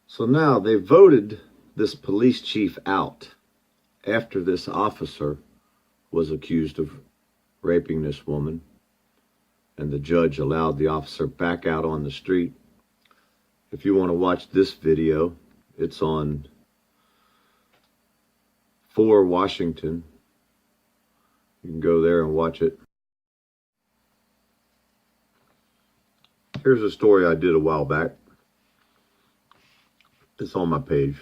So now they voted this police chief out after this officer was accused of raping this woman, and the judge allowed the officer back out on the street. If you want to watch this video, it's on 4 Washington. You can go there and watch it. Here's a story I did a while back. It's on my page.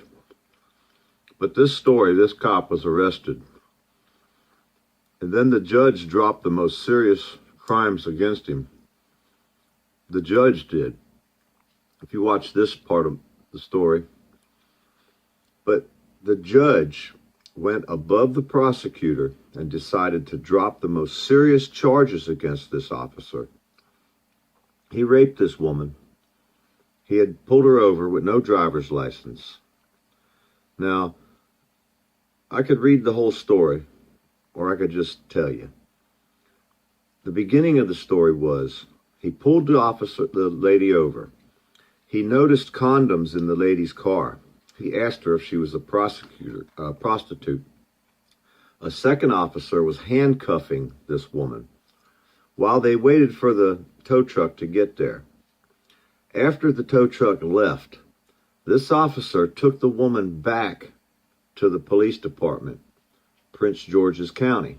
But this story, this cop was arrested. And then the judge dropped the most serious crimes against him. The judge did. If you watch this part of the story. But the judge went above the prosecutor and decided to drop the most serious charges against this officer. He raped this woman. He had pulled her over with no driver's license. Now, I could read the whole story, or I could just tell you. The beginning of the story was, he pulled the lady over. He noticed condoms in the lady's car. He asked her if she was a prostitute. A second officer was handcuffing this woman while they waited for the tow truck to get there. After the tow truck left, this officer took the woman back to the police department, Prince George's County.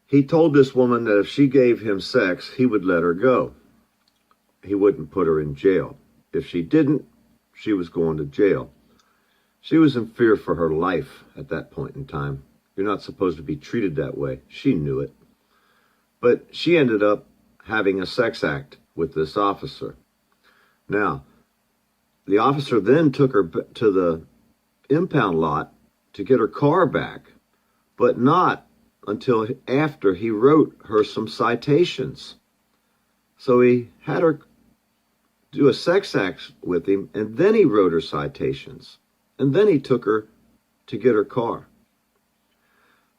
He told this woman that if she gave him sex, he would let her go. He wouldn't put her in jail. If she didn't, she was going to jail. She was in fear for her life at that point in time. You're not supposed to be treated that way. She knew it. But she ended up having a sex act with this officer. Now, the officer then took her to the impound lot to get her car back, but not until after he wrote her some citations. So he had her do a sex act with him, and then he wrote her citations. And then he took her to get her car.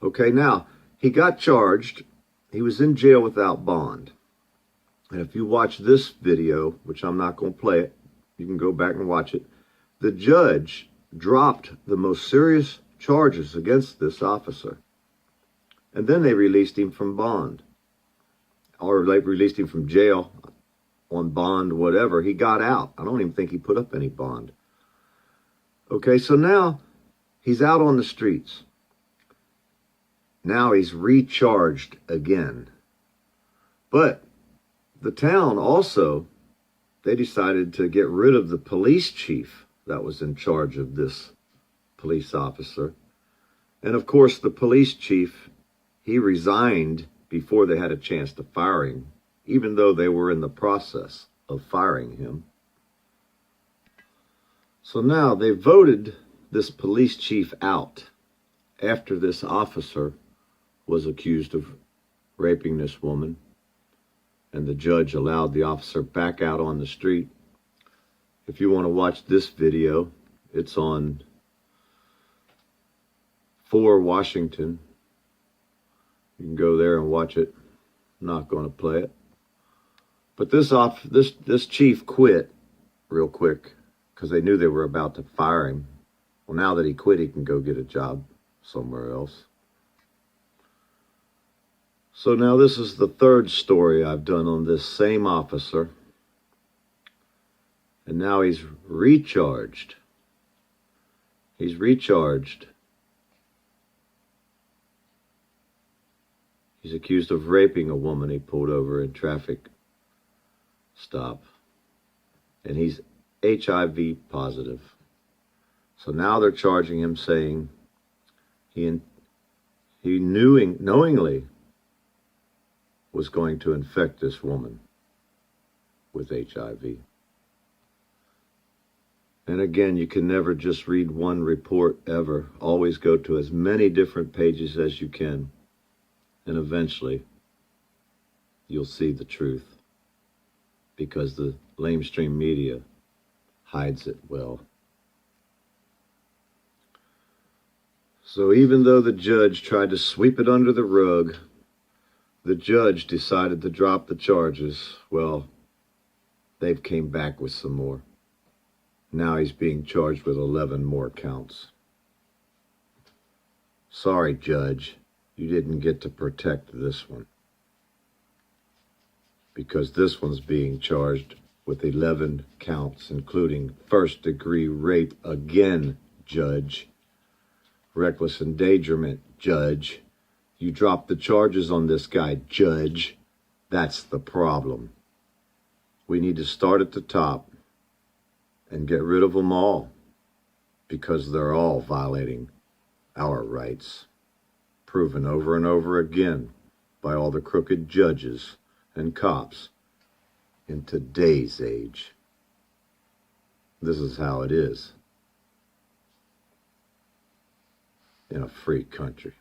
Okay, now, he got charged. He was in jail without bond. And if you watch this video, which I'm not going to play it, you can go back and watch it. The judge dropped the most serious charges against this officer. And then they released him from bond. Or they released him from jail on bond, whatever. He got out. I don't even think he put up any bond. Okay, so now he's out on the streets. Now he's recharged again. But the town also, they decided to get rid of the police chief that was in charge of this police officer. And of course, the police chief, he resigned before they had a chance to fire him, even though they were in the process of firing him. So now they voted this police chief out after this officer was accused of raping this woman, and the judge allowed the officer back out on the street. If you want to watch this video, it's on 4 Washington. You can go there and watch it. I'm not going to play it. But this chief quit real quick because they knew they were about to fire him. Well, now that he quit, he can go get a job somewhere else. So now this is the third story I've done on this same officer. And now he's recharged. He's recharged. He's accused of raping a woman he pulled over in traffic stop. And he's HIV positive. So now they're charging him, saying he knowingly was going to infect this woman with HIV. And again, you can never just read one report ever. Always go to as many different pages as you can. And eventually, you'll see the truth. Because the lamestream media hides it well. So even though the judge tried to sweep it under the rug, the judge decided to drop the charges. Well, they've came back with some more. Now he's being charged with 11 more counts. Sorry, Judge, you didn't get to protect this one. Because this one's being charged with 11 counts, including first-degree rape again, Judge. Reckless endangerment, Judge. You dropped the charges on this guy, Judge. That's the problem. We need to start at the top and get rid of them all, because they're all violating our rights, proven over and over again by all the crooked judges and cops in today's age. This is how it is in a free country.